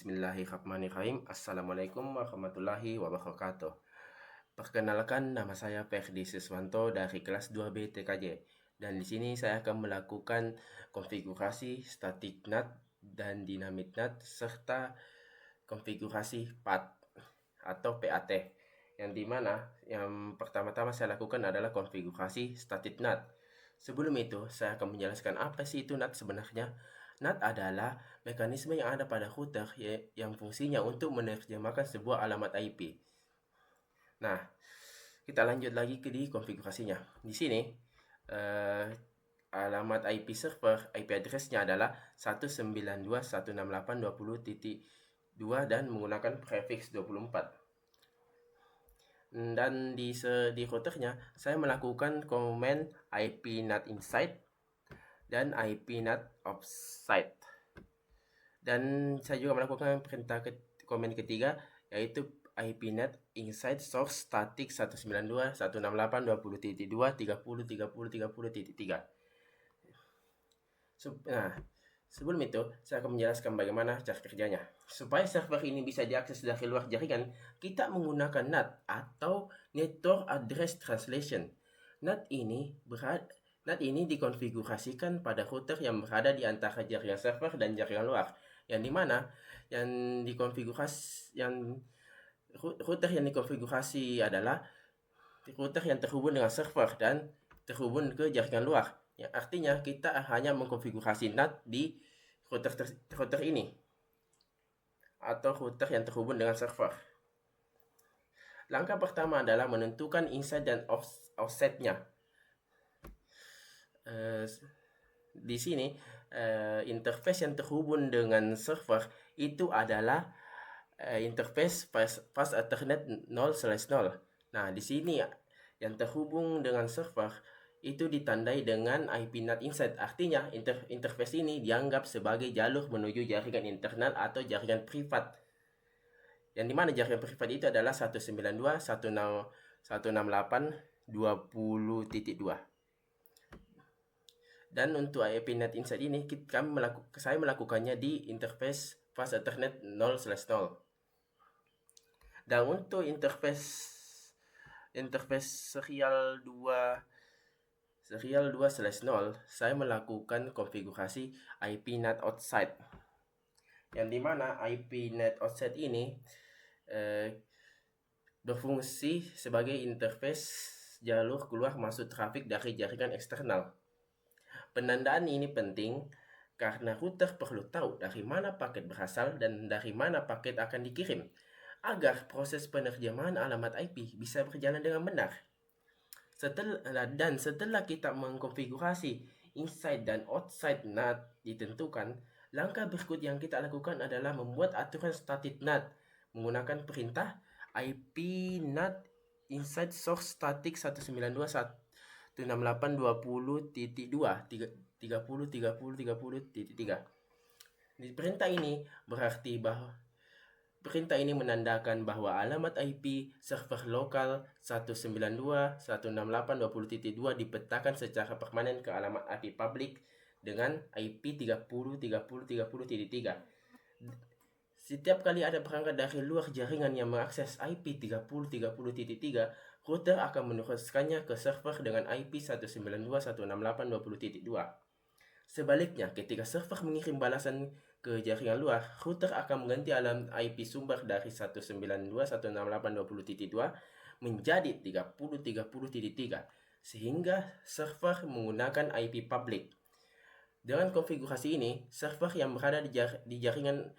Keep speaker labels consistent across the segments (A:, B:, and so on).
A: Bismillahirrahmanirrahim. Assalamualaikum warahmatullahi wabarakatuh. Perkenalkan, nama saya Ferdi Siswanto dari kelas 2B TKJ. Dan di sini saya akan melakukan konfigurasi static NAT dan dynamic NAT serta konfigurasi path atau PAT. Yang dimana yang pertama-tama saya lakukan adalah konfigurasi static NAT. Sebelum itu, saya akan menjelaskan apa sih itu NAT sebenarnya. NAT adalah mekanisme yang ada pada router yang fungsinya untuk menerjemahkan sebuah alamat IP. Nah, kita lanjut lagi ke di konfigurasinya. Di sini, alamat IP server, IP address-nya adalah 192.168.20.2 dan menggunakan prefix 24. Dan di routernya, saya melakukan command IP NAT inside dan IP NAT offsite. Dan saya juga melakukan perintah komen ketiga, yaitu IP NAT inside source static 192.168.20.2 30.30.30.3. Nah, sebelum itu, saya akan menjelaskan bagaimana cara kerjanya. Supaya server ini bisa diakses dari luar jaringan, kita menggunakan NAT atau Network Address Translation. NAT ini dikonfigurasikan pada router yang berada di antara jaringan server dan jaringan luar, yang dimana router yang dikonfigurasi adalah router yang terhubung dengan server dan terhubung ke jaringan luar. Yang artinya kita hanya mengkonfigurasi NAT di router ini atau router yang terhubung dengan server. Langkah pertama adalah menentukan inside dan offsetnya. Di sini interface yang terhubung dengan server itu adalah interface fast Ethernet 0/0. Nah, di sini yang terhubung dengan server itu ditandai dengan IP NAT inside. Artinya interface ini dianggap sebagai jalur menuju jaringan internal atau jaringan privat. Yang dimana jaringan privat itu adalah 192.168.20.2. Dan untuk IP NAT inside ini saya melakukannya di interface fast Ethernet 0/0. Dan untuk interface serial 2/0 saya melakukan konfigurasi IP NAT outside. Yang dimana IP NAT outside ini berfungsi sebagai interface jalur keluar masuk trafik dari jaringan eksternal. Penandaan ini penting karena router perlu tahu dari mana paket berasal dan dari mana paket akan dikirim, agar proses penerjemahan alamat IP bisa berjalan dengan benar. Setelah kita mengkonfigurasi inside dan outside NAT ditentukan, langkah berikut yang kita lakukan adalah membuat aturan static NAT menggunakan perintah IP NAT inside source static 192.168.20.2 30.30.30.3. Di perintah ini menandakan bahwa alamat IP server lokal 192.168.20.2 dipetakan secara permanen ke alamat IP public dengan IP 30.30.30.3. Setiap kali ada perangkat dari luar jaringan yang mengakses IP 30.30.3, router akan meneruskannya ke server dengan IP 192.168.20.2. Sebaliknya, ketika server mengirim balasan ke jaringan luar, router akan mengganti alamat IP sumber dari 192.168.20.2 menjadi 30.30.3, sehingga server menggunakan IP public. Dengan konfigurasi ini, server yang berada di jaringan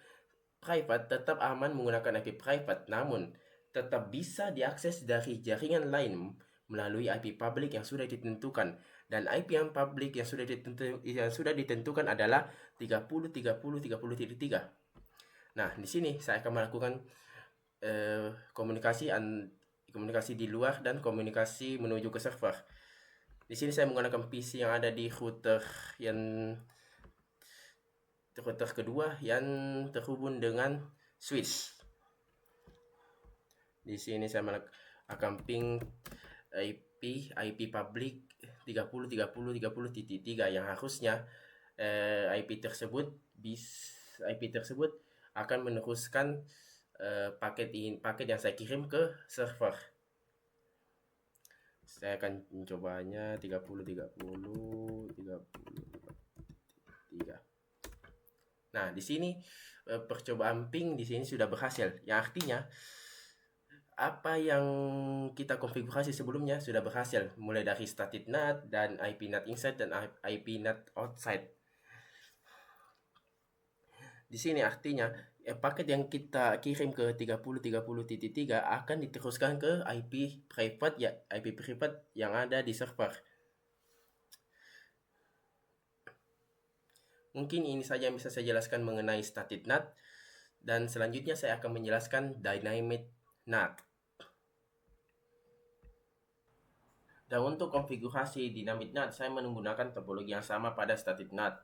A: private tetap aman menggunakan IP private, namun tetap bisa diakses dari jaringan lain melalui IP public yang sudah ditentukan. Dan IP yang public yang sudah ditentukan adalah 30.30.30.3. Nah, di sini saya akan melakukan komunikasi di luar dan komunikasi menuju ke server. Di sini saya menggunakan PC yang ada di router kedua yang terhubung dengan switch. Di sini saya akan ping IP public 30.30.30.3 yang harusnya IP tersebut akan meneruskan paket yang saya kirim ke server. Saya akan mencobanya 30.30.30.3. Nah, di sini percobaan ping di sini sudah berhasil. Yang artinya apa yang kita konfigurasi sebelumnya sudah berhasil, mulai dari static NAT dan IP NAT inside dan IP NAT outside. Di sini artinya paket yang kita kirim ke 30.30.3 akan diteruskan ke IP private yang ada di server. Mungkin ini saja yang bisa saya jelaskan mengenai static NAT, dan selanjutnya saya akan menjelaskan dynamic NAT. Dan untuk konfigurasi dynamic NAT, saya menggunakan topologi yang sama pada static NAT,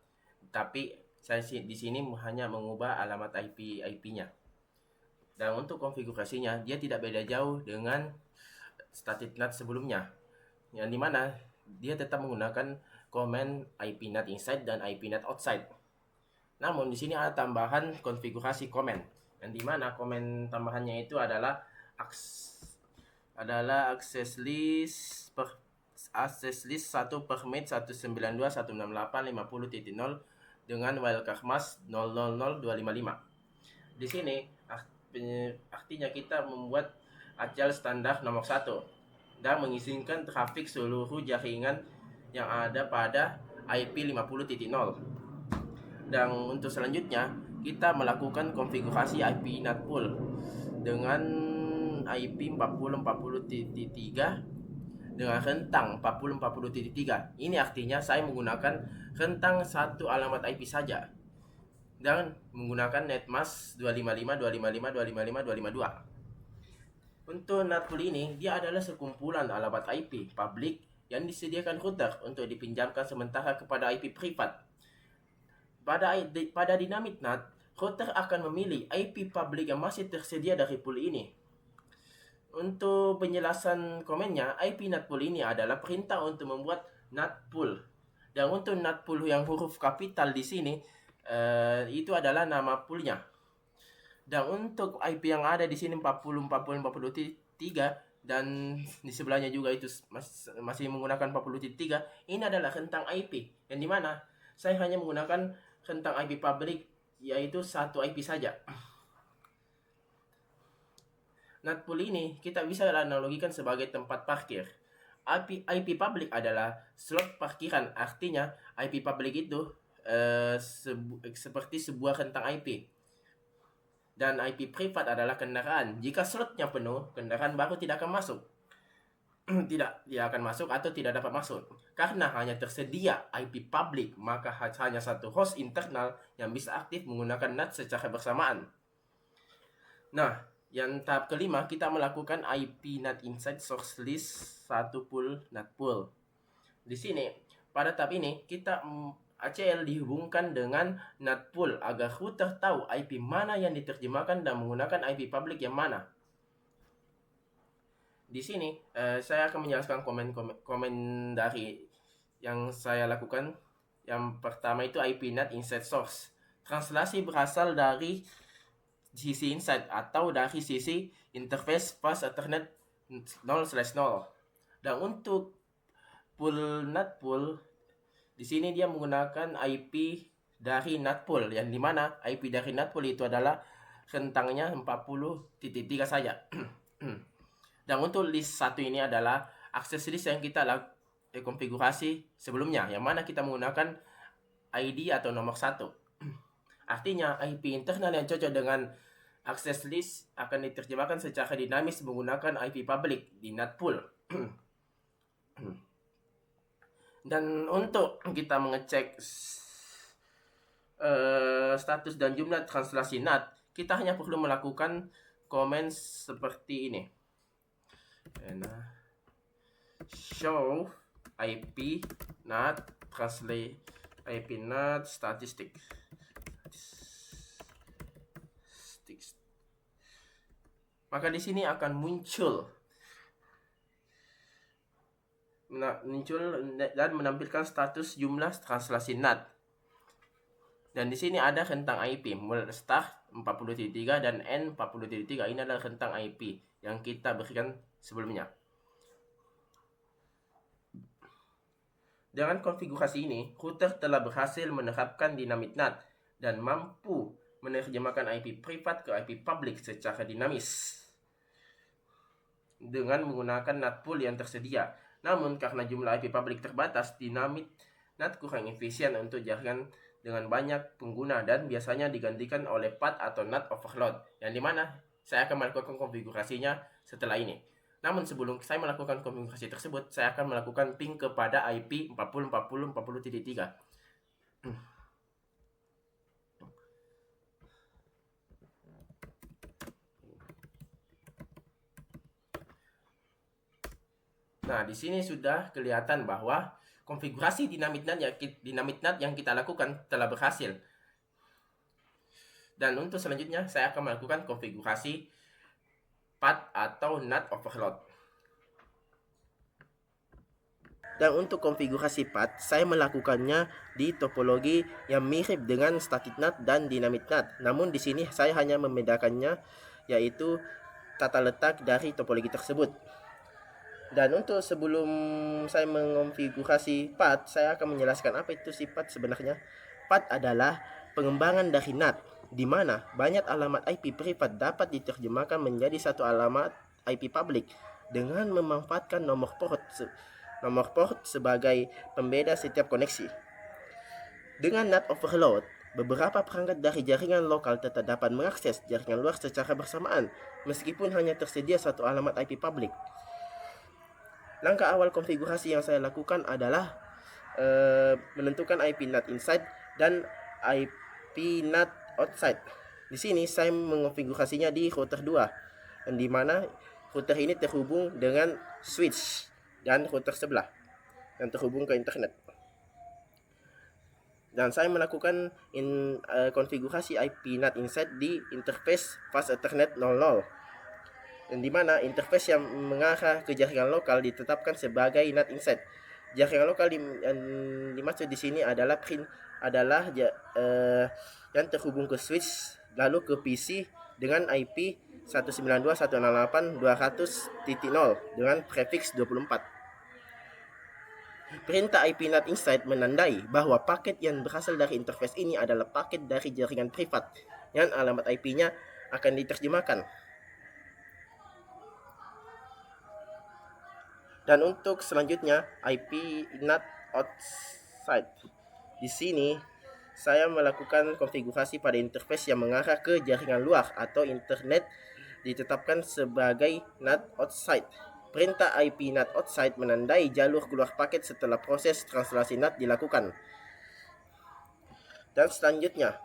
A: tapi saya di sini hanya mengubah alamat IP-nya. Dan untuk konfigurasinya, dia tidak beda jauh dengan static NAT sebelumnya, yang dimana dia tetap menggunakan command IP NAT inside dan IP NAT outside. Namun di sini ada tambahan konfigurasi command, yang dimana command tambahannya itu adalah access list 1 permit 192.168.50.0 dengan wildcard mask 000.255. Di sini artinya kita membuat acel standar nomor 1 dan mengizinkan trafik seluruh jaringan yang ada pada IP 50.0. Dan untuk selanjutnya kita melakukan konfigurasi IP NAT pool dengan IP 40.40.3 dengan rentang 40.40.3. Ini artinya saya menggunakan rentang satu alamat IP saja dan menggunakan netmask 255.255.255.252. Untuk NAT pool ini, dia adalah sekumpulan alamat IP publik yang disediakan router untuk dipinjamkan sementara kepada IP privat. Pada dynamic NAT, router akan memilih IP publik yang masih tersedia dari pool ini. Untuk penjelasan komennya, IP NAT pool ini adalah perintah untuk membuat NAT pool. Dan untuk NAT pool yang huruf kapital di sini, itu adalah nama poolnya. Dan untuk IP yang ada di sini 40.40.40.3 dan di sebelahnya juga itu masih menggunakan 40.3, ini adalah rentang IP, yang dimana saya hanya menggunakan rentang IP publik, yaitu satu IP saja. NAT pool ini kita bisa analogikan sebagai tempat parkir. IP publik adalah slot parkiran, artinya IP publik itu seperti sebuah rentang IP. Dan IP privat adalah kendaraan. Jika slotnya penuh, kendaraan baru tidak akan masuk. tidak akan masuk atau tidak dapat masuk. Karena hanya tersedia IP publik, maka hanya satu host internal yang bisa aktif menggunakan NAT secara bersamaan. Nah, yang tahap kelima, kita melakukan IP NAT inside source list 1 pool NAT pool. Di sini, pada tahap ini, kita ACL dihubungkan dengan NAT pool agar router tahu IP mana yang diterjemahkan dan menggunakan IP publik yang mana. Di sini saya akan menjelaskan komen dari yang saya lakukan. Yang pertama itu IP NAT inside source. Translasi berasal dari sisi inside atau dari sisi interface bus Ethernet 0/0. Dan untuk pool NAT pool, di sini dia menggunakan IP dari NAT pool, yang dimana IP dari NAT pool itu adalah rentangnya 40.3 saja. Dan untuk list 1 ini adalah akses list yang kita konfigurasi sebelumnya, yang mana kita menggunakan ID atau nomor 1. Artinya IP internal yang cocok dengan akses list akan diterjemahkan secara dinamis menggunakan IP public di NAT pool. Dan untuk kita mengecek status dan jumlah translasi NAT, kita hanya perlu melakukan komen seperti ini. Show IP NAT translate IP NAT statistic. Maka di sini akan muncul dan menampilkan status jumlah translasi NAT. Dan di sini ada rentang IP mulai start 40.3 dan N40.3. Ini adalah rentang IP yang kita berikan sebelumnya. Dengan konfigurasi ini, router telah berhasil menerapkan dynamic NAT dan mampu menerjemahkan IP privat ke IP publik secara dinamis dengan menggunakan NAT pool yang tersedia. Namun, karena jumlah IP publik terbatas, dynamic NAT kurang efisien untuk jaringan dengan banyak pengguna dan biasanya digantikan oleh PAT atau NAT overload, yang dimana saya akan melakukan konfigurasinya setelah ini. Namun sebelum saya melakukan konfigurasi tersebut, saya akan melakukan ping kepada IP 40.40.40.3. Nah, di sini sudah kelihatan bahwa konfigurasi dynamic NAT yang kita lakukan telah berhasil. Dan untuk selanjutnya, saya akan melakukan konfigurasi PAT atau NAT overload. Dan untuk konfigurasi PAT, saya melakukannya di topologi yang mirip dengan static NAT dan dynamic NAT. Namun di sini saya hanya membedakannya, yaitu tata letak dari topologi tersebut. Dan untuk sebelum saya mengonfigurasi PAT, saya akan menjelaskan apa itu si PAT sebenarnya. PAT adalah pengembangan dari NAT, di mana banyak alamat IP privat dapat diterjemahkan menjadi satu alamat IP publik dengan memanfaatkan nomor port sebagai pembeda setiap koneksi. Dengan NAT overload, beberapa perangkat dari jaringan lokal tetap dapat mengakses jaringan luar secara bersamaan, meskipun hanya tersedia satu alamat IP publik. Langkah awal konfigurasi yang saya lakukan adalah menentukan IP NAT inside dan IP NAT outside. Di sini saya mengonfigurasinya di router 2, di mana router ini terhubung dengan switch dan router sebelah yang terhubung ke internet. Dan saya melakukan konfigurasi IP NAT inside di interface fast Ethernet 00, dan di mana interface yang mengarah ke jaringan lokal ditetapkan sebagai NAT inside. Jaringan lokal yang dimaksud di sini adalah yang terhubung ke switch lalu ke PC dengan IP 192.168.200.0 dengan prefix 24. Perintah IP NAT inside menandai bahwa paket yang berasal dari interface ini adalah paket dari jaringan privat yang alamat IP-nya akan diterjemahkan. Dan untuk selanjutnya IP NAT outside. Di sini saya melakukan konfigurasi pada interface yang mengarah ke jaringan luar atau internet ditetapkan sebagai NAT outside. Perintah IP NAT outside menandai jalur keluar paket setelah proses translasi NAT dilakukan. Dan selanjutnya,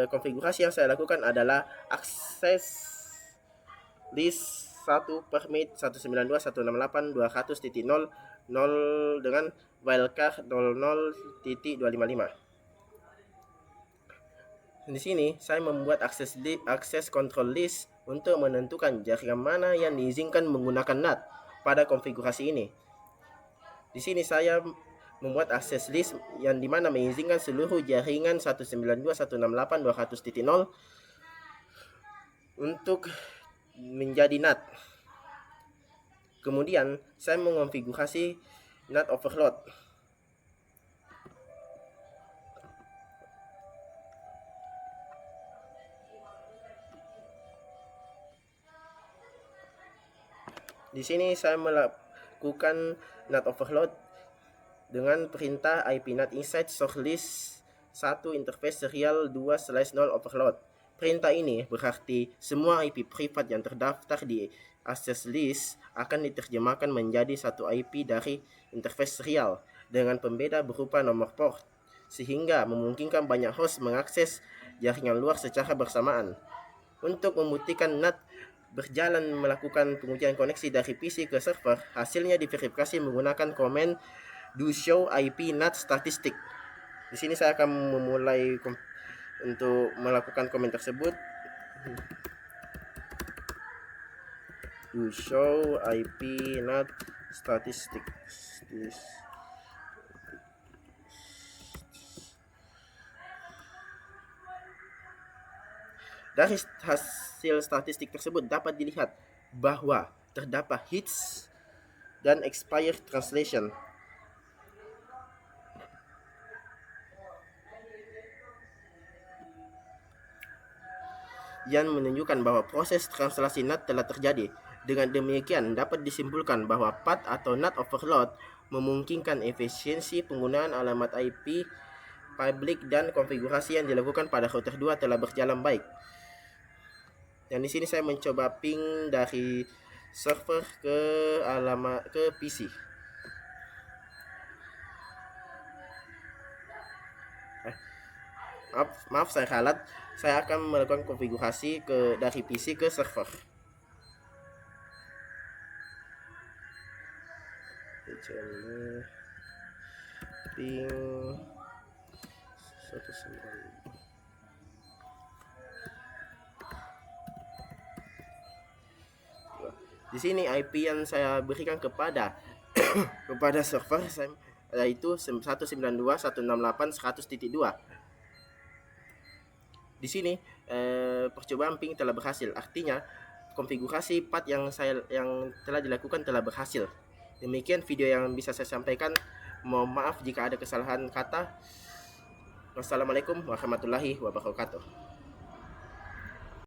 A: konfigurasi yang saya lakukan adalah akses list 1 permit 192.168.200.0 dengan wildcard 00.255. Di sini saya membuat akses control list untuk menentukan jaringan mana yang diizinkan menggunakan NAT pada konfigurasi ini. Di sini saya membuat akses list yang dimana mengizinkan seluruh jaringan 192.168.200.0 untuk menjadi NAT. Kemudian saya mengonfigurasi NAT overload. Di sini saya melakukan NAT overload dengan perintah IP NAT inside source list 1 interface serial 2/0 overload. Perintah ini berarti semua IP privat yang terdaftar di access list akan diterjemahkan menjadi satu IP dari interface serial dengan pembeda berupa nomor port, sehingga memungkinkan banyak host mengakses jaringan luar secara bersamaan. Untuk membuktikan NAT berjalan melakukan pengujian koneksi dari PC ke server, hasilnya diverifikasi menggunakan komen do show IP NAT statistic. Di sini saya akan memulai untuk melakukan komen tersebut. Do show IP NAT statistic. Dari hasil statistik tersebut dapat dilihat bahwa terdapat hits dan expired translation yang menunjukkan bahwa proses translasi NAT telah terjadi. Dengan demikian, dapat disimpulkan bahwa path atau NAT overload memungkinkan efisiensi penggunaan alamat IP public dan konfigurasi yang dilakukan pada router 2 telah berjalan baik. Dan di sini saya mencoba ping dari server ke alamat ke PC. Maaf saya ralat. Saya akan melakukan konfigurasi dari PC ke server. Ping 19. Di sini IP yang saya berikan kepada kepada server yaitu 192.168.100.2. Di sini percobaan ping telah berhasil. Artinya konfigurasi path yang telah dilakukan telah berhasil. Demikian video yang bisa saya sampaikan. Mohon maaf jika ada kesalahan kata. Wassalamualaikum warahmatullahi wabarakatuh.